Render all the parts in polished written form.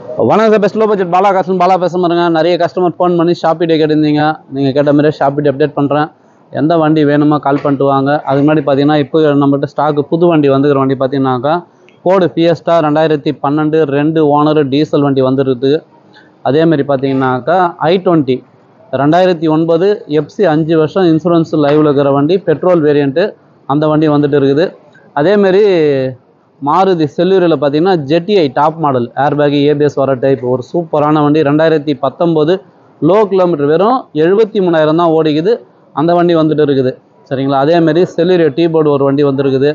வணக்கம் sir, best low budget Bala காசன் பாலா பேச பாருங்க. நிறைய கஸ்டமர் ஃபோன் பண்ணி ஷாப்பிடே கேட்டிருந்தீங்க. நீங்கள் கேட்ட மாதிரியே ஷாப்பிடே அப்டேட் பண்ணுறேன். எந்த வண்டி வேணுமோ கால் பண்ணிட்டு வாங்க. அதுக்கு முன்னாடி பார்த்தீங்கன்னா இப்போ நம்மகிட்ட ஸ்டாக்கு புது வண்டி வந்துக்கிற வண்டி பார்த்தீங்கன்னாக்கா ஃபோர்டு ஃபியஸ்டா 2012 2 ஓனர் டீசல் வண்டி வந்துருக்குது. அதேமாதிரி பார்த்தீங்கன்னாக்கா i20 2009 எஃப்சி 5 வருஷம் இன்சூரன்ஸ் லைவில் இருக்கிற வண்டி, பெட்ரோல் வேரியண்ட்டு, அந்த வண்டி வந்துட்டு இருக்குது. அதேமாரி மாருதி செல்லூரில் பார்த்தீங்கன்னா ஜெட்டிஐ டாப் மாடல் ஏர்பேக் ஏபிஎஸ் வர டைப் ஒரு சூப்பரான வண்டி. 2019 லோ கிலோமீட்டர் வெறும் 73,000 தான் ஓடிக்குது. அந்த வண்டி வந்துட்டு இருக்குது. சரிங்களா. அதேமாரி செல்லூரி டீபோர்டு ஒரு வண்டி வந்துருக்குது.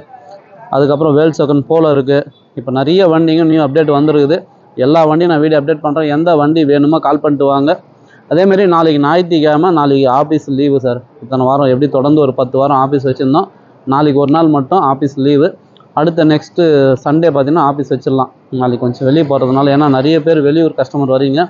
அதுக்கப்புறம் வேல்சோக்கன் போலோ இருக்குது. இப்போ நிறைய வண்டிங்க நியூ அப்டேட் வந்துருக்குது. எல்லா வண்டியும் நான் வீடியோ அப்டேட் பண்ணுறேன். எந்த வண்டி வேணுமோ கால் பண்ணிட்டு வாங்க. அதேமாரி நாளைக்கு ஞாயிற்றுக்கிழமை, நாளைக்கு ஆஃபீஸ் லீவு சார். இத்தனை வாரம் எப்படி தொடர்ந்து ஒரு 10 வாரம் ஆஃபீஸ் வச்சுருந்தோம். நாளைக்கு ஒரு நாள் மட்டும் ஆஃபீஸ் லீவு. அடுத்த நெக்ஸ்ட்டு சண்டே பார்த்தீங்கன்னா ஆஃபீஸ் வச்சிடலாம். நாளைக்கு கொஞ்சம் வெளியே போகிறதுனால, ஏன்னா நிறைய பேர் வெளியூர் கஸ்டமர் வரீங்க,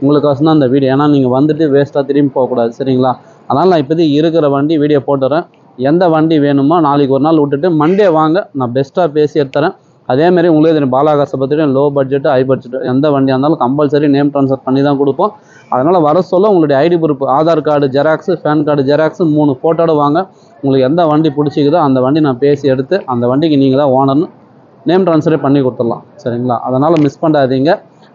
உங்களுக்கோசம் தான் அந்த வீடியோ. ஏன்னா நீங்கள் வந்துட்டு வேஸ்ட்டாக திரும்பி போகக்கூடாது. சரிங்களா. அதனால் நான் இப்போதைக்கு இருக்கிற வண்டி வீடியோ போட்டுறேன். எந்த வண்டி வேணுமோ நாளைக்கு ஒரு நாள் விட்டுட்டு மண்டே வாங்க, நான் பெஸ்ட்டாக பேசி எடுத்துறேன். அதேமாரி உங்களுக்கு தெரியும் பாலாகாசை பற்றிட்டு லோ பட்ஜெட்டு ஹை பட்ஜெட்டு எந்த வண்டியாக இருந்தாலும் கம்பல்சரி நேம் ட்ரான்ஸ்ஃபர் பண்ணி தான் கொடுப்போம். அதனால் வர சொல்ல உங்களுடைய ID proof, Aadhaar card xerox, PAN card xerox 3 ஃபோட்டோட வாங்க. உங்களுக்கு எந்த வண்டி பிடிச்சிக்குதோ அந்த வண்டி நான் பேசி எடுத்து அந்த வண்டிக்கு நீங்கள் தான் ஓனர்னு நேம் ட்ரான்ஸ்ஃபரே பண்ணி கொடுத்துடலாம். சரிங்களா. அதனால் மிஸ் பண்ணாதீங்க.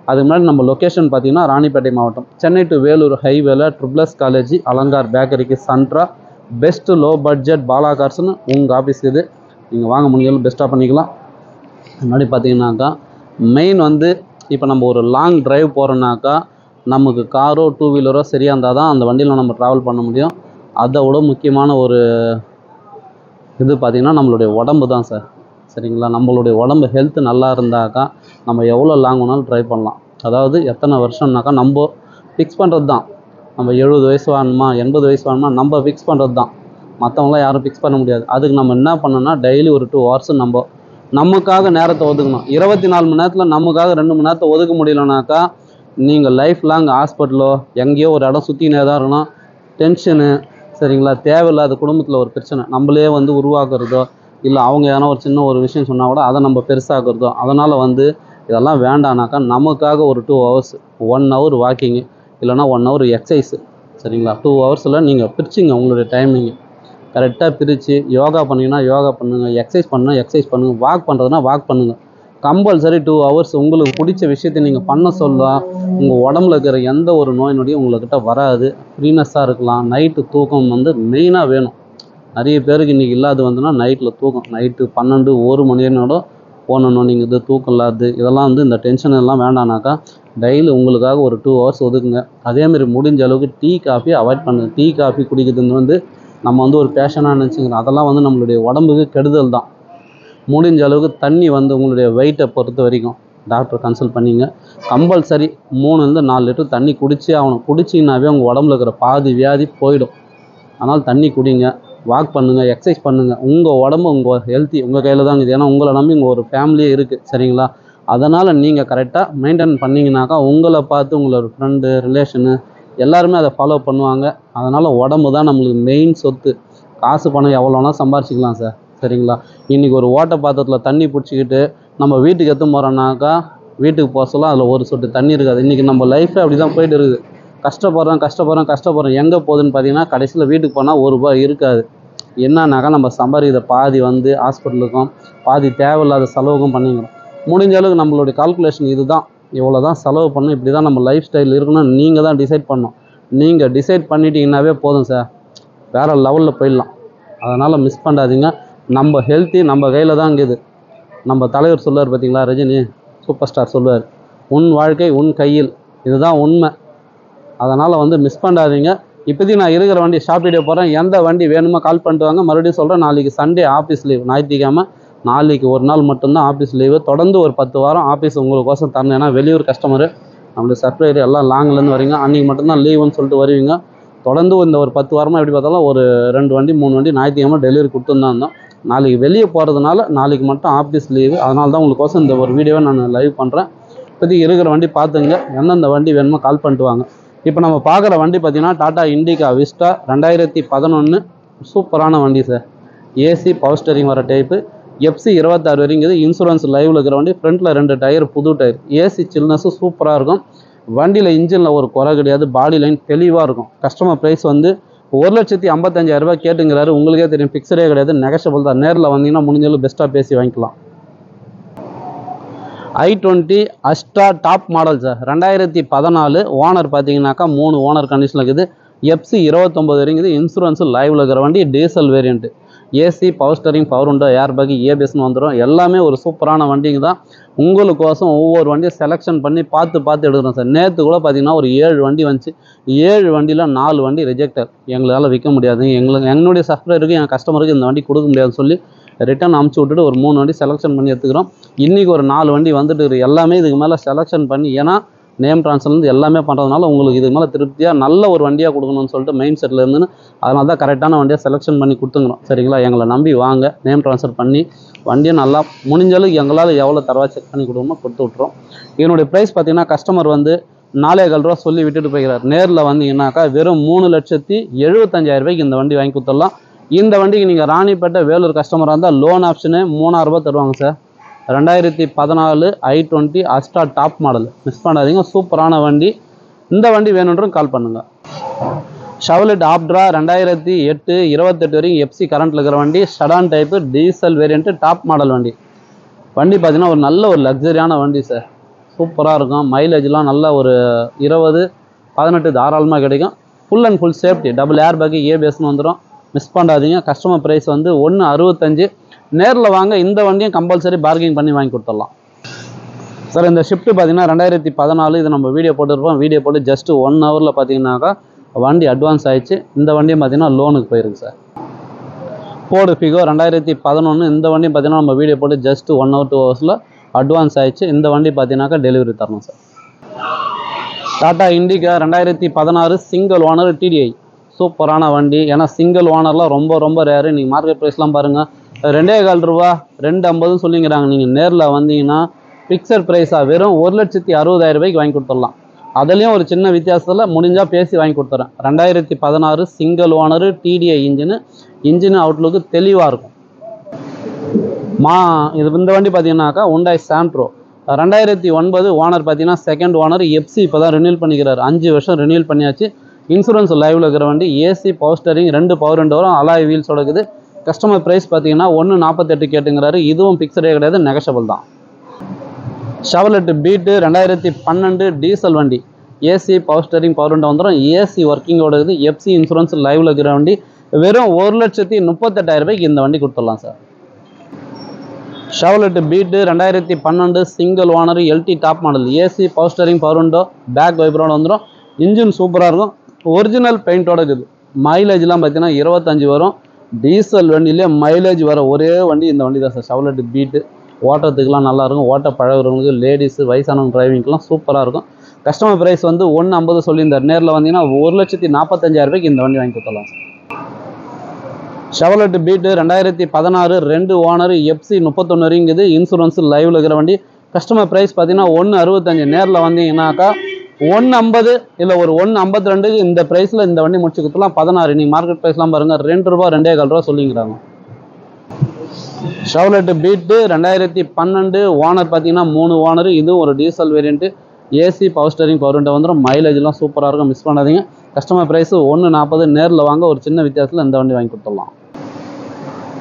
அதுக்கு முன்னாடி நம்ம லொக்கேஷன் பார்த்தீங்கன்னா ராணிப்பேட்டை மாவட்டம், சென்னை டு வேலூர் ஹைவேல ட்ரிபிள்எஸ் காலேஜ், அலங்கார் பேக்கரிக்கு சென்ட்ரா பெஸ்ட்டு லோ பட்ஜெட் பாலா கார்ஸ்னு உங்கள் ஆஃபீஸ் இது. நீங்கள் வாங்க, முடிஞ்சாலும் பெஸ்ட்டாக பண்ணிக்கலாம். முன்னாடி பார்த்தீங்கன்னாக்கா மெயின் வந்து இப்போ நம்ம ஒரு லாங் டிரைவ் போகிறோன்னாக்கா நமக்கு காரோ 2 வீலரோ சரியாக இருந்தால் தான் அந்த வண்டியில் நம்ம ட்ராவல் பண்ண முடியும். அதை விட முக்கியமான ஒரு இது பார்த்திங்கன்னா நம்மளுடைய உடம்பு தான் சார். சரிங்களா. நம்மளுடைய உடம்பு ஹெல்த்து நல்லா இருந்தாக்கா நம்ம எவ்வளோ லாங் வேணாலும் ட்ரை பண்ணலாம். அதாவது எத்தனை வருஷம்னாக்கா நம்ம ஃபிக்ஸ் பண்ணுறது தான். நம்ம 70 வயசு வாங்கணுமா 80 வயசு வாங்கணுமா நம்ம ஃபிக்ஸ் பண்ணுறது தான். மற்றவங்களாம் யாரும் ஃபிக்ஸ் பண்ண முடியாது. அதுக்கு நம்ம என்ன பண்ணணும்னா டெய்லி ஒரு 2 ஹவர்ஸ் நமக்காக நேரத்தை ஒதுக்கணும். 24 மணி நேரத்தில் நமக்காக 2 மணி நேரத்தை ஒதுக்க முடியலனாக்கா நீங்கள் லைஃப் லாங் ஹாஸ்பிட்டலோ எங்கேயோ ஒரு இடம் சுற்றினே தான் இருக்கணும். டென்ஷனு, சரிங்களா, தேவையில்லாத குடும்பத்தில் ஒரு பிரச்சனை நம்மளே வந்து உருவாக்குறதோ, இல்லை அவங்க ஏன்னா ஒரு சின்ன ஒரு விஷயம் சொன்னால் கூட அதை நம்ம பெருசாக்குறதோ. அதனால் இதெல்லாம் வேண்டானாக்கா நமக்காக ஒரு 2 ஹவர்ஸ், 1 ஹவர் வாக்கிங்கு, இல்லைனா 1 ஹவர் எக்ஸசைஸு. சரிங்களா. 2 ஹவர்ஸில் நீங்கள் பிரிச்சிங்க உங்களுடைய டைமிங்கு. கரெக்டாக பிரித்து யோகா பண்ணிங்கன்னா யோகா பண்ணுங்கள், எக்ஸசைஸ் பண்ணால் எக்ஸசைஸ் பண்ணுங்கள், வாக் பண்ணுறதுனா வாக் பண்ணுங்கள். கம்பல்சரி 2 ஹவர்ஸ் உங்களுக்கு பிடிச்ச விஷயத்தை நீங்கள் பண்ண சொல்லலாம். உங்கள் உடம்புல இருக்கிற எந்த ஒரு நோய் நொடியும் உங்கள்கிட்ட வராது. ஃப்ரீனஸ்ஸாக இருக்கலாம். நைட்டு தூக்கம் மெயினாக வேணும். நிறைய பேருக்கு இன்றைக்கி இல்லாது நைட்டில் தூக்கம். நைட்டு 12 1 மணியோட போனணும். நீங்கள் இது தூக்கம் இல்லாது இதெல்லாம் இந்த டென்ஷன் எல்லாம் வேண்டானாக்கா டெய்லி உங்களுக்காக ஒரு 2 ஹவர்ஸ் ஒதுக்குங்க. அதேமாதிரி முடிஞ்ச அளவுக்கு டீ காஃபி அவாய்ட் பண்ணுங்கள். டீ காஃபி குடிக்கிறது நம்ம ஒரு பேஷனாக நினச்சிக்கிறோம். அதெல்லாம் நம்மளுடைய உடம்புக்கு கெடுதல் தான். முடிஞ்ச அளவுக்கு தண்ணி உங்களுடைய வெயிட்டை பொறுத்த வரைக்கும் டாக்டர் கன்சல்ட் பண்ணிங்க. கம்பல்சரி 3 4 லிட்டர் தண்ணி குடிச்சே ஆகணும். குடிச்சிங்கனாவே உங்கள் உடம்புல இருக்கிற பாதி வியாதி போயிடும். அதனால் தண்ணி குடிங்க, வாக் பண்ணுங்கள், எக்ஸசைஸ் பண்ணுங்கள். உங்கள் உடம்பு உங்கள் ஹெல்த்தி உங்கள் கையில் தான் இருக்குது. ஏன்னா உங்களை நம்பி உங்கள் ஒரு ஃபேமிலியே இருக்குது. சரிங்களா. அதனால் நீங்கள் கரெக்டாக மெயின்டைன் பண்ணிங்கனாக்கா உங்களை பார்த்து உங்களோட ஃப்ரெண்டு ரிலேஷனு எல்லாருமே அதை ஃபாலோ பண்ணுவாங்க. அதனால் உடம்பு தான் நம்மளுக்கு மெயின் சொத்து. காசு பணம் எவ்வளோனா சம்பாரிச்சிக்கலாம் சார். சரிங்களா. இன்றைக்கி ஒரு ஓட்டை பாத்திரத்தில் தண்ணி பிடிச்சிக்கிட்டு நம்ம வீட்டுக்கு எடுத்து போகிறோன்னாக்கா வீட்டுக்கு போக சொல்ல அதில் ஒரு சொட்டு தண்ணி இருக்காது. இன்றைக்கி நம்ம லைஃப்பே அப்படி தான் போய்ட்டு இருக்குது. கஷ்டப்படுறோம் எங்கே போகுதுன்னு பார்த்தீங்கன்னா கடைசியில் வீட்டுக்கு போனால் ₹1 இருக்காது. என்னன்னாக்கா நம்ம சம்பாதிக்கிற பாதி ஹாஸ்பிட்டலுக்கும் பாதி தேவையில்லாத செலவுக்கும் பண்ணிக்கிறோம். முடிஞ்ச அளவுக்கு நம்மளுடைய கால்குலேஷன் இது தான். இவ்வளோ தான் செலவு பண்ணணும், இப்படி தான் நம்ம லைஃப் ஸ்டைல் இருக்கணும். நீங்கள் தான் டிசைட் பண்ணணும். நீங்கள் டிசைட் பண்ணிட்டீங்கன்னாவே போதும் சார், வேறு லெவலில் போயிடலாம். அதனால் மிஸ் பண்ணாதீங்க. நம்ம ஹெல்த்தி நம்ம கையில் தான் இருக்குது. நம்ம தலைவர் சொல்லுவார் பார்த்தீங்களா, ரஜினி சூப்பர் ஸ்டார் சொல்லுவார், உன் வாழ்க்கை உன் கையில். இதுதான் உண்மை. அதனால் மிஸ் பண்ணாதீங்க. இப்போதைக்கு நான் இருக்கிற வண்டி ஷாப் வீடியோ போகிறேன். எந்த வண்டி வேணுமோ கால் பண்ணிட்டு வாங்க. மறுபடியும் சொல்கிறேன், நாளைக்கு சண்டே ஆஃபீஸ் லீவ், ஞாயிற்றுக்கிழமை. நாளைக்கு ஒரு நாள் மட்டும்தான் ஆஃபீஸ் லீவு. தொடர்ந்து ஒரு 10 வாரம் ஆஃபீஸ் உங்களுக்கோசம் தரணும். ஏன்னா வெளியூர் கஸ்டமரு, நம்மளுடைய சப்ளையர் எல்லாம் லாங்லேருந்து வரீங்க. அன்றைக்கி மட்டும்தான் லீவுன்னு சொல்லிட்டு வருவீங்க. தொடர்ந்து இந்த ஒரு 10 வாரமாக எப்படி பார்த்தாலும் ஒரு 2 வண்டி 3 வண்டி ஞாயிற்றுக்கிழமை டெலிவரி கொடுத்துருந்தான் இருந்தோம். நாளைக்கு வெளியே போகிறதுனால நாளைக்கு மட்டும் ஆஃபீஸ் லீவு. அதனால தான் உங்களுக்கோசம் இந்த ஒரு வீடியோவை நான் லைவ் பண்ணுறேன். இப்போதைக்கு இருக்கிற வண்டி பார்த்துங்க. எந்தெந்த வண்டி வேணுமோ கால் பண்ணிட்டு வாங்க. இப்போ நம்ம பார்க்குற வண்டி பார்த்திங்கன்னா டாடா இண்டிகா விஸ்டா 2011 சூப்பரான வண்டி சார். ஏசி பவர் ஸ்டேரிங் வர டைப்பு. FC 26 வரைக்குது. இன்சூரன்ஸ் லைவில் இருக்கிற வண்டி. ஃப்ரண்ட்டில் 2 டயர் புது டயர். ஏசி சில்னஸும் சூப்பராக இருக்கும். வண்டியில் இன்ஜினில் ஒரு குறை கிடையாது. பாடி லைன் தெளிவாக இருக்கும். கஸ்டமர் ப்ரைஸ் வந்து 1,55,000 ரூபாய் கேட்டுங்கிறாரு. உங்களுக்கே தெரியும், ஃபிக்ஸடே கிடையாது, நெகஷபிள் தான். நேரில் வந்தீங்கன்னா முடிஞ்சாலும் பெஸ்ட்டாக பேசி வாங்கிக்கலாம். i20 Astra top model sir. 2014 owner பார்த்தீங்கன்னாக்கா 3 ஓனர் கண்டிஷனில் இருக்குது. FC 29 வரைக்குது. இன்சூரன்ஸு லைவில் இருக்கிற வண்டி. Diesel variant. AC, power steering, power window, air bag, ஏபிஎஸ்னு வந்துடும். எல்லாமே ஒரு சூப்பரான வண்டிங்க தான். உங்களுக்கோசம் ஒவ்வொரு வண்டியை செலெக்ஷன் பண்ணி பார்த்து எடுக்கிறோம் சார். நேற்று கூட பார்த்தீங்கன்னா ஒரு 7 வண்டி வந்துச்சு. 7 வண்டியில் 4 வண்டி ரிஜெக்டட். எங்களால் விற்க முடியாது, என்னுடைய சப்ஸ்கிரைபருக்கு என் கஸ்டமருக்கு இந்த வண்டி கொடுக்க முடியாதுன்னு சொல்லி ரிட்டன் அமுச்சு விட்டுட்டு ஒரு 3 வண்டி செலெக்ஷன் பண்ணி எடுத்துக்கிறோம். இன்றைக்கி ஒரு 4 வண்டி வந்துட்டு இருக்குது. எல்லாமே இதுக்கு மேலே செலெக்ஷன் பண்ணி, ஏன்னா நேம் ட்ரான்ஸ்ஃபர்லேருந்து எல்லாமே பண்ணுறதுனால உங்களுக்கு இதுக்கு மேலே திருப்தியாக நல்ல ஒரு வண்டியாக கொடுக்கணும்னு சொல்லிட்டு மெயின் செட்டில் இருந்துன்னு அதனால தான் கரெக்டான வண்டியாக செலெக்ஷன் பண்ணி கொடுத்துங்கிறோம். சரிங்களா? எங்களை நம்பி வாங்க. நேம் ட்ரான்ஸ்ஃபர் பண்ணி வண்டியை நல்லா முடிஞ்சளவுக்கு எங்களால் எவ்வளோ தரவா செக் பண்ணி கொடுக்கணுமோ கொடுத்து விட்றோம். இதனுடைய ப்ரைஸ் பார்த்தீங்கன்னா கஸ்டமர் வந்து 4,15 ரூபா சொல்லி விட்டுட்டு போய்கிறார். நேரில் வந்தீங்கன்னாக்கா வெறும் 3,75,000 ரூபாய்க்கு இந்த வண்டி வாங்கி கொடுத்துடலாம். இந்த வண்டிக்கு நீங்கள் ராணிப்பேட்டை வேலூர் கஸ்டமராக இருந்தால் லோன் ஆப்ஷனு 3,000 ரூபா தருவாங்க sir. 2014 i20 Astra top model. Miss பண்ணாதீங்க, சூப்பரான வண்டி. இந்த வண்டி வேணுன்றும் கால் பண்ணுங்கள். ஷெவர்லெட் ஆப்ட்ரா 2008 28 வரைக்கும் FC கரண்ட்டில் இருக்கிற வண்டி. Sedan type, diesel variant, top model வண்டி. வண்டி பார்த்தீங்கன்னா ஒரு நல்ல ஒரு லக்ஸரியான வண்டி சார். சூப்பராக இருக்கும். மைலேஜ்லாம் நல்ல ஒரு 20-18 தாராளமாக கிடைக்கும். Full and full safety. Double air bag, ஏபிஎஸ்னு வந்துடும். மிஸ் பண்ணாதீங்க. கஸ்டமர் ப்ரைஸ் வந்து 1,65. நேரில் வாங்க. இந்த வண்டியும் கம்பல்சரி பார்கிங் பண்ணி வாங்கி கொடுத்துடலாம் சார். இந்த ஷிஃப்ட்டு பார்த்தீங்கன்னா 2014 இது நம்ம வீடியோ போட்டுருப்போம். வீடியோ போட்டு ஜஸ்ட் 1 ஹவரில் பார்த்தீங்கன்னாக்கா வண்டி அட்வான்ஸ் ஆயிடுச்சு. இந்த வண்டியும் பார்த்தீங்கன்னா லோனுக்கு போயிருக்கு சார். Ford Figo 2011. இந்த வண்டியும் பார்த்தீங்கன்னா நம்ம வீடியோ போட்டு ஜஸ்ட் 1 ஹவர் 2 ஹவர்ஸில் அட்வான்ஸ் ஆயிடுச்சு. இந்த வண்டி பார்த்தீங்கன்னாக்கா டெலிவரி தரணும் sir. Tata Indica 2016 single owner TDI. சூப்பரான வண்டி. ஏன்னா சிங்கிள் ஓனர்லாம் ரொம்ப ரேரு. நீங்கள் மார்க்கெட் ப்ரைஸ்லாம் பாருங்கள், 2,15 ரூபா 2,50 சொல்லிங்கிறாங்க. நீங்கள் நேரில் வந்தீங்கன்னா ஃபிக்ஸட் ப்ரைஸாக வெறும் 1,60,000 ரூபாய்க்கு வாங்கி கொடுத்துடலாம். அதுலேயும் ஒரு சின்ன வித்தியாசத்தில் முடிஞ்சால் பேசி வாங்கி கொடுத்துறேன். 2016 single owner TDI engine outlook தெளிவாக இருக்கும். இந்த வண்டி பார்த்தீங்கன்னாக்கா Hyundai Santro 2009 ஓனர் பார்த்தீங்கன்னா செகண்ட் ஓனர். FC இப்போ தான் ரினியூல் பண்ணிக்கிறார். 5 வருஷம் ரினியூல் பண்ணியாச்சு. இன்சூரன்ஸ் லைவில் இருக்கிற வண்டி. AC, power steering, 2 power window வரும். அலாய் வீல்ஸோட இருக்குது. கஸ்டமர் ப்ரைஸ் பார்த்தீங்கன்னா 1,48 கேட்டுங்கிறாரு. இதுவும் ஃபிக்ஸடே கிடையாது, நெகஷபிள் தான். ஷெவர்லெட் பீட்டு 2012 டீசல் வண்டி. AC, power steering, power window வந்துடும். ஏசி ஒர்க்கிங்கோட இருக்குது. FC இன்சூரன்ஸ் லைவில் இருக்கிற வண்டி. வெறும் 1,38,000 ரூபாய்க்கு இந்த வண்டி கொடுத்துடலாம் sir. Chevrolet Beat 2012 single owner LT top model. AC, power steering, power window, back வைப்பரோட வந்துடும். இன்ஜின் சூப்பராக இருக்கும். ஒரிஜினல் பெயிண்டோட இருக்குது. மைலேஜ்லாம் பார்த்தீங்கன்னா 25 வரும். டீசல் வண்டியிலே மைலேஜ் வர ஒரே வண்டி இந்த வண்டி தான் சார். ஷெவர்லெட் பீட்டு ஓட்டுறதுக்கெலாம் நல்லாயிருக்கும். ஓட்ட பழகிறவங்களுக்கு, லேடிஸு, வயசானவங்க டிரைவிங்க்கெலாம் சூப்பராக இருக்கும். கஸ்டமர் ப்ரைஸ் வந்து 1,50 சொல்லியிருந்தார். நேரில் வந்தீங்கன்னா 1,45,000 ரூபாய்க்கு இந்த வண்டி வாங்கி கொடுத்துடலாம் sir. Chevrolet Beat 2016 2 owner. FC 31 வரைக்குது. இன்சூரன்ஸ் லைவில் இருக்கிற வண்டி. கஸ்டமர் ப்ரைஸ் பார்த்தீங்கன்னா 1,65. நேரில் வந்தீங்கன்னாக்கா 1,50 இல்லை ஒரு 1,52 இந்த ப்ரைஸில் இந்த வண்டி முடிச்சு கொடுத்துலாம். 16 நீங்கள் மார்க்கெட் ப்ரைஸ்லாம் பாருங்கள், 2 ரூபா 2,15 ரூபா சொல்லிங்கிறாங்க. ஷெவர்லெட் பீட்டு 2012 ஓனர் பார்த்தீங்கன்னா 3 ஓனர். இதுவும் ஒரு diesel variant. AC, power steering, power window வந்துடும். மைலேஜ்லாம் சூப்பராக இருக்கும். மிஸ் பண்ணாதீங்க. Customer price 1,40. நேரில் வாங்க. ஒரு சின்ன வித்தியாசத்தில் இந்த வண்டி வாங்கி கொடுத்துடலாம்.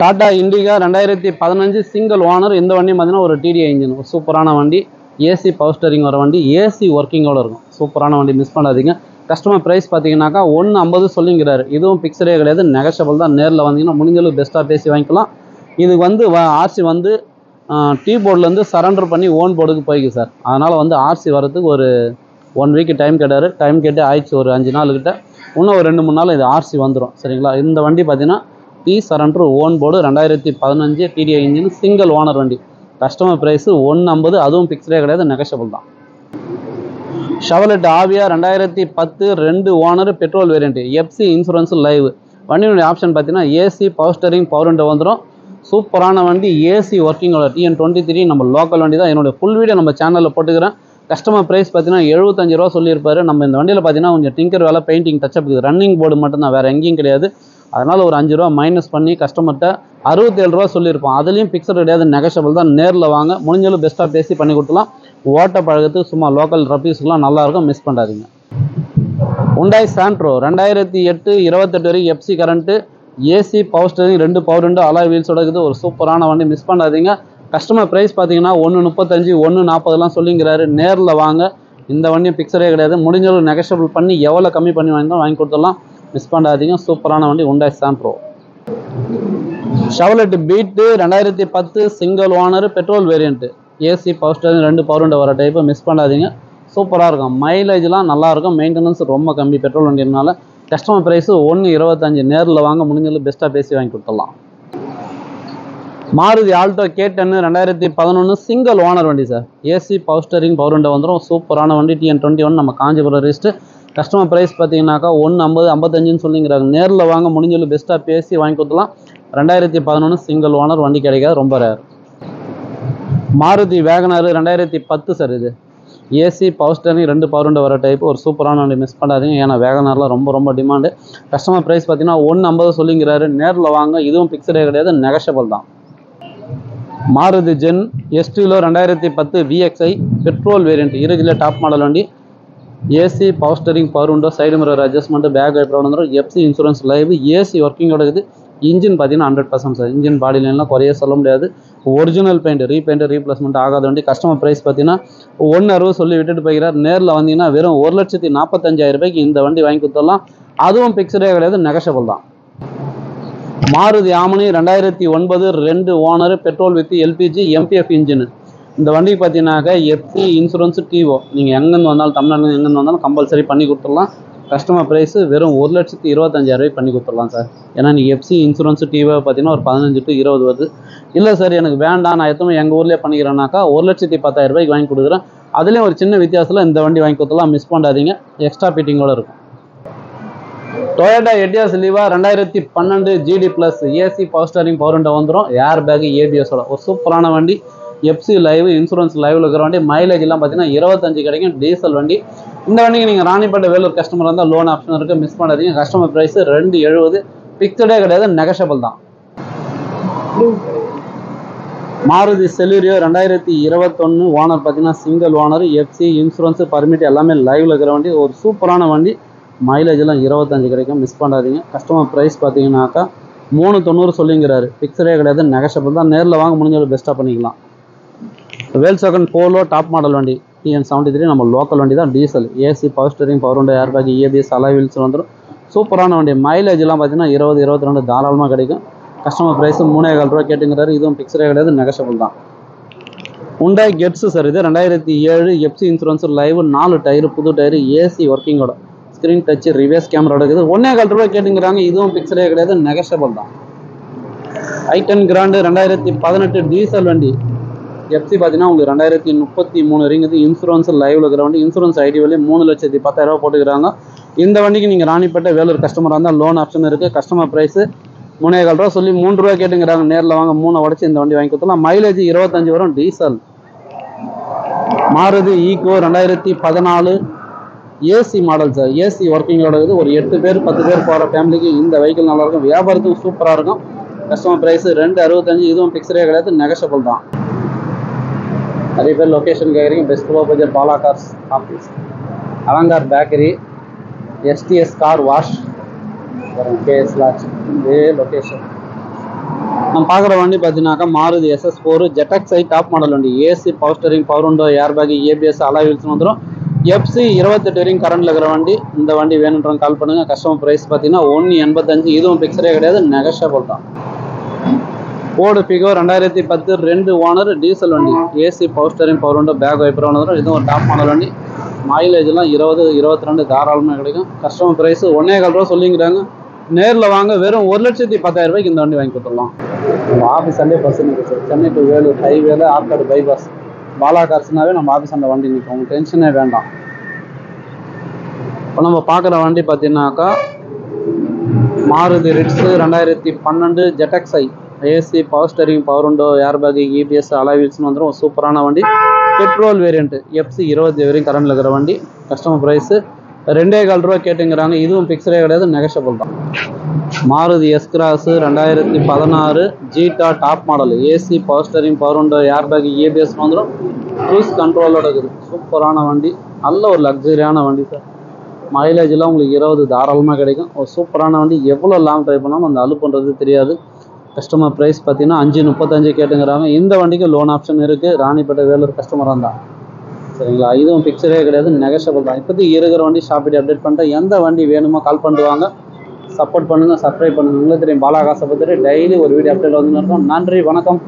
Tata Indica 2015 single owner. இந்த வண்டி பார்த்தீங்கன்னா ஒரு TDI இன்ஜின். ஒரு சூப்பரான வண்டி. ஏசி, பவர் ஸ்டரிங் வர வண்டி. ஏசி ஒர்க்கிங்கோட இருக்கும். சூப்பரான வண்டி, மிஸ் பண்ணாதீங்க. கஸ்டமர் ப்ரைஸ் பார்த்தீங்கன்னாக்கா 1,50 சொல்லிங்கிறாரு. இதுவும் ஃபிக்ஸடே கிடையாது, நெகஷபிள் தான். நேரில் வந்தீங்கன்னா முடிஞ்சளவு பெஸ்ட்டாக பேசி வாங்கிக்கலாம். இதுக்கு வந்து ஆர்சி வந்து டீ போர்ட்லேருந்து சரண்டர் பண்ணி ஓன் போர்டுக்கு போய்க்கு சார். அதனால் வந்து ஆர்சி வரதுக்கு ஒரு 1 வீக் டைம் கேட்டார். டைம் கேட்டு ஆயிடுச்சு ஒரு 5 நாளுக்கிட்ட. இன்னும் ஒரு 2-3 நாள் இது ஆர்சி வந்துடும். சரிங்களா? இந்த வண்டி பார்த்தீங்கன்னா டீ சரண்டர் ஓன் Ford 2015 TDI engine single owner வண்டி. Customer price 1,50. அதுவும் ஃபிக்ஸடே கிடையாது, நெகஷபிள் தான். ஷெவர்லெட் ஆவியா 2010 2 owner petrol variant. FC insurance live. வண்டியுடைய ஆப்ஷன் பார்த்தீங்கன்னா AC, power steering, power window வந்துடும். சூப்பரான வண்டி. ஏசி ஒர்க்கிங்கோட TN23 நம்ம லோக்கல் வண்டி தான். என்னோட ஃபுல் வீடியோ நம்ம சேனலில் போட்டுக்கிறேன். கஸ்டமர் ப்ரைஸ் பார்த்தீங்கன்னா 75 ரூபா சொல்லியிருப்பாரு. நம்ம இந்த வண்டியில் பார்த்தீங்கன்னா கொஞ்சம் டிங்கர் வேலை, பெயிண்டிங், டச்சப் இருக்குது. ரன்னிங் போர்டு மட்டும்தான், வேறு எங்கேயும் கிடையாது. அதனால் ஒரு 5 ரூபா மைனஸ் பண்ணி கஸ்டமர்கிட்ட 67 ரூபா சொல்லியிருப்போம். அதுலேயும் பிக்சர் கிடையாது, நெகஷபிள் தான். நேரில் வாங்க, முடிஞ்சாலும் பெஸ்ட்டாக பேசி பண்ணி கொடுத்துலாம். ஓட்ட பழகத்துக்கு சும்மா லோக்கல் ரப்பீஸ்க்குலாம் நல்லாயிருக்கும், மிஸ் பண்ணாதீங்க. ஹுண்டாய் சாண்ட்ரோ 2008 28 வரைக்கும் FC current, AC power steering 2 power window alloy வீல்ஸோட இருக்குது. ஒரு சூப்பரான வண்டி, மிஸ் பண்ணாதீங்க. கஸ்டமர் ப்ரைஸ் பார்த்தீங்கன்னா 135 140 சொல்லிங்கிறாரு. நேரில் வாங்க, இந்த வண்டியும் பிக்சரே கிடையாது. முடிஞ்சளவு நெகஷபிள் பண்ணி எவ்வளோ கம்மி பண்ணி வாங்கி கொடுத்துடலாம், மிஸ் பண்ணாதீங்க. சூப்பரான வண்டி Hyundai Santro. Chevrolet Beat 2010 single owner petrol variant, AC power steering 2 power window வர டைப்பு, மிஸ் பண்ணாதீங்க. சூப்பராக இருக்கும், மைலேஜ்லாம் நல்லாயிருக்கும், மெயின்டெனன்ஸ் ரொம்ப கம்மி பெட்ரோல் வண்டினால. Customer price 125. நேரில் வாங்க, முடிஞ்சளவு பெஸ்ட்டாக பேசி வாங்கி கொடுத்துடலாம். Maruti Alto K10 2011 single owner வண்டி sir. AC power steering power window வந்துடும். சூப்பரான வண்டி, TN21 நம்ம காஞ்சிபுரம் ரிஸ்ட்டு. கஸ்டமர் ப்ரைஸ் பார்த்தீங்கன்னாக்கா 150 55 சொல்லிங்கிறாங்க. நேரில் வாங்க, முடிஞ்சளவு பெஸ்ட்டாக பேசி வாங்கி கொடுத்துலாம். 2011 சிங்கிள் ஓனர் வண்டி கிடைக்காது, ரொம்ப ரேர். Maruti Wagon R 2010 sir. இது AC power steering 2 power window வர டைப், ஒரு சூப்பரான வண்டி, மிஸ் பண்ணாதீங்க. ஏன்னா வேகனாரில் ரொம்ப டிமாண்டு. கஸ்டமர் ப்ரைஸ் பார்த்தீங்கன்னா 150 சொல்லிங்கிறாரு. நேரில் வாங்க, இதுவும் பிக்சரே கிடையாது, நெகஷபிள் தான். Maruti Zen Estilo 2010 VXI petrol variant, இருக்கில் டாப் மாடல் வண்டி. AC power steering power window, side mirror adjustment, back wiper வந்துடும். எஃப்சி இன்சூரன்ஸ் லைவ், ஏசி ஒர்க்கிங்கோட இருக்குது. இன்ஜின் பார்த்தீங்கன்னா 100% சார். இன்ஜின் பாடி லைன்லாம் குறைய சொல்ல முடியாது. ஒரிஜினல் பெயிண்ட், ரீப்ளேஸ்மெண்ட் ஆகாத வண்டி. கஸ்டமர் ப்ரைஸ் பார்த்தீங்கன்னா 160 சொல்லி விட்டுட்டு போய்கிறார். நேரில் வந்தீங்கன்னா வெறும் 1,45,000 ரூபாய்க்கு இந்த வண்டி வாங்கி கொடுத்துடலாம். அதுவும் பிக்சரே கிடையாது, நெகஷபிள் தான். Maruti Omni 2009 2 owner petrol with LPG MPF engine. இந்த வண்டிக்கு பார்த்தீங்கன்னாக்கா எஃப்சி இன்சூரன்ஸ் டிஓ, நீங்கள் எங்கேருந்து வந்தாலும் தமிழ்நாடு எங்கேருந்து வந்தாலும் கம்பல்சரி பண்ணி கொடுத்துடலாம். கஸ்டமர் ப்ரைஸு வெறும் 1,25,000 ரூபாய்க்கு பண்ணி கொடுத்துடலாம் சார். ஏன்னா நீங்கள் எஃப்சி இன்சூரன்ஸ் டிஓ பார்த்தீங்கன்னா ஒரு 15 to 20 வருது. இல்லை சார் எனக்கு வேண்டாம், நான் எத்தனை எங்கள் ஊர்லேயே பண்ணிக்கிறேன்னாக்கா 1,10,000 ரூபாய்க்கு வாங்கி கொடுக்குறேன். அதுலேயும் ஒரு சின்ன வித்தியாசத்தில் இந்த வண்டி வாங்கி கொடுத்துடலாம், மிஸ் பண்ணாதீங்க. எக்ஸ்ட்ரா ஃபிட்டிங்கோடு இருக்கும். Toyota Etios Liva 2012 GD plus, AC power steering power window வந்துடும். ஏர் பேக் ABS-ஓட ஒரு சூப்பரான வண்டி. எஃப்சி லைவ், இன்சூரன்ஸ் லைவில் இருக்கிற வண்டி. மைலேஜ்லாம் பார்த்தீங்கன்னா 25 கிடைக்கும், டீசல் வண்டி. இந்த வண்டிக்கு நீங்கள் ராணிப்பேட்டை வேலூர் கஸ்டமர் இருந்தால் லோன் ஆப்ஷன் இருக்குது, மிஸ் பண்ணாதீங்க. கஸ்டமர் ப்ரைஸ் 270, பிக்சடே கிடையாது, நெகஷபிள் தான். மாருதி செலூரியோ 2021 ஓனர் பார்த்தீங்கன்னா single owner, FC insurance permit எல்லாமே லைவில் இருக்கிற வண்டி. ஒரு சூப்பரான வண்டி, மைலேஜெலாம் 25 கிடைக்கும், மிஸ் பண்ணாதீங்க. கஸ்டமர் ப்ரைஸ் பார்த்தீங்கன்னாக்கா 390 சொல்லிங்கிறாரு. பிக்சரே கிடையாது, நெகஷபிள் தான். நேரில் வாங்க, முடிஞ்சாலும் பெஸ்ட்டாக பண்ணிக்கலாம். வேல்சகன் போலோ டாப் மாடல் வண்டி, TN73 நம்ம லோக்கல் வண்டி தான். Diesel, AC power steering power window, air bag ABS alloy wheels வந்துடும். சூப்பரான வண்டி, மைலேஜ்லாம் பார்த்தீங்கன்னா 20 22 தாராளமாக கிடைக்கும். கஸ்டமர் ப்ரைஸ் 3,400 ரூபா கேட்டுங்கிறாரு. இதுவும் பிக்சரே கிடையாது, நெகஷபிள் தான். Hyundai Getz sir. இது 2007 எஃப்சி இன்சூரன்ஸ் லைவ், 4 டயரு புது டயரு, ஏசி ஒர்க்கிங்கோட, ஸ்க்ரீன் டச், ரிவர்ஸ் கேமரா இருக்குது. 1,400 ரூபாய் கேட்டுங்கிறாங்க. இதுவும் பிக்சரே கிடையாது, நெகஷபிள் தான். i10 கிராண்டு 2018 டீசல் வண்டி. எஃப்சி பார்த்தீங்கன்னா உங்களுக்கு 2033 இருக்குது. இன்சூரன்ஸ் லைவில் இருக்கிற வண்டி. இன்சூரன்ஸ் ஐடி வழி 3,10,000 ரூபா போட்டுக்கிறாங்க. இந்த வண்டிக்கு நீங்கள் ராணிப்பேட்டை வேலூர் கஸ்டமராக இருந்தால் லோன் ஆப்ஷன் இருக்குது. கஸ்டமர் ப்ரைஸு 3,400 ரூபா சொல்லி 3 ரூபா கேட்டுங்கிறாங்க. நேரில் வாங்க, 3 உடச்சி இந்த வண்டி வாங்கி கொடுத்துலாம். மைலேஜ் 25 வரும், diesel. Maruti Eeco 2014 AC model sir. AC ஒர்க்கிங்கோட இருக்குது. ஒரு 8 பேர் 10 பேர் போகிற ஃபேமிலிக்கு இந்த வெஹிக்கிள் நல்லாயிருக்கும், வியாபாரத்துக்கும் சூப்பராக இருக்கும். கஸ்டமர் ப்ரைஸு 265, இதுவும் பிக்சரே கிடையாது, நெகஷபிள் தான். நிறைய பேர் லொக்கேஷன் கேட்குறீங்க. Best low budget Bala cars office, Alankar bakery, STS car wash, KS lodge, இதே லொக்கேஷன். நம்ம பார்க்குற வண்டி பார்த்தீங்கன்னாக்கா Maruti SS4 ZXi top model வண்டி. AC power steering power window, air bag ABS alloy wheels வந்துடும். எஃப்சி 28 வரைக்கும் கரண்டில் இருக்கிற வண்டி. இந்த வண்டி வேணுன்றவங்க கால் பண்ணுங்கள். கஸ்டமர் ப்ரைஸ் பார்த்தீங்கன்னா 185, இதுவும் பிக்சரே கிடையாது, நெகஷபிள் தான். ஃபோர்டு ஃபிகோ 2010 2 ஓனர் டீசல் வண்டி. AC power steering power window, back wiper வந்துடும். இதுவும் ஒரு டாப் மாடல் வண்டி. மைலேஜ்லாம் 20 22 தாராளமாக கிடைக்கும். கஸ்டமர் ப்ரைஸ் 1,400 ரூபா சொல்லிங்கிறாங்க. நேரில் வாங்க, வெறும் 1,10,000 ரூபாய்க்கு இந்த வண்டி வாங்கி கொடுத்துடலாம். நம்ம ஆஃபீஸ் சண்டே பஸ் நிற்கும் சார். சென்னை டு வேலூர் ஹைவேல ஆற்காடு பைபாஸ். பாலா கார்ஸ்னாவே நம்ம ஆஃபீஸ் அந்த வண்டி நிற்கும், உங்களுக்கு டென்ஷனே வேண்டாம். இப்போ நம்ம பார்க்குற வண்டி பார்த்தீங்கன்னாக்கா Maruti Ritz 2012 ZXi, AC power steering power window, air bag ABS alloy வீல்ஸ்னு வந்துடும். சூப்பரான வண்டி, பெட்ரோல் வேரியன்ட். எஃப்சி 20 வரைக்கும் கரண்டில் இருக்கிற வண்டி. கஸ்டமர் ப்ரைஸு 2,4 கேட்டுங்கிறாங்க. இதுவும் ஃபிக்ஸ்டே கிடையாது, நெகஷபிள் தான். Maruti S cross 2016 Zeta top model. AC, power steering, power window, air bag, EBS வந்துடும். க்ரூஸ் கண்ட்ரோலோட இருக்குது. சூப்பரான வண்டி, நல்ல ஒரு லக்ஸரியான வண்டி சார். மைலேஜெலாம் உங்களுக்கு 20 தாராளமாக கிடைக்கும். ஒரு சூப்பரான வண்டி. எவ்வளோ லாங் ட்ரைவ் பண்ணாலும் அந்த அலுப்புன்றது தெரியாது. கஸ்டமர் ப்ரைஸ் பார்த்தீங்கன்னா 5,35 கேட்டுங்கிறாங்க. இந்த வண்டிக்கு லோன் ஆப்ஷன் இருக்குது. ராணிப்பேட்டை வேலூர் கஸ்டமராக தான் சரிங்களா. இதுவும் ஃபிக்ஸடே கிடையாது, நெகஷபிள் தான். இப்போதைக்கு இருக்கிற வண்டி ஷாப்பிட்டு அப்டேட் பண்ணிட்டேன். எந்த வண்டி வேணுமோ கால் பண்ணிட்டு வாங்க. சப்போர்ட் பண்ணுங்கள், சப்ஸ்கிரைப் பண்ணுங்கள். உங்களுக்கு தெரியும் பாலா காசை பற்றி டெய்லி ஒரு வீடியோ அப்டேட் வந்து இருக்கும். நன்றி, வணக்கம்.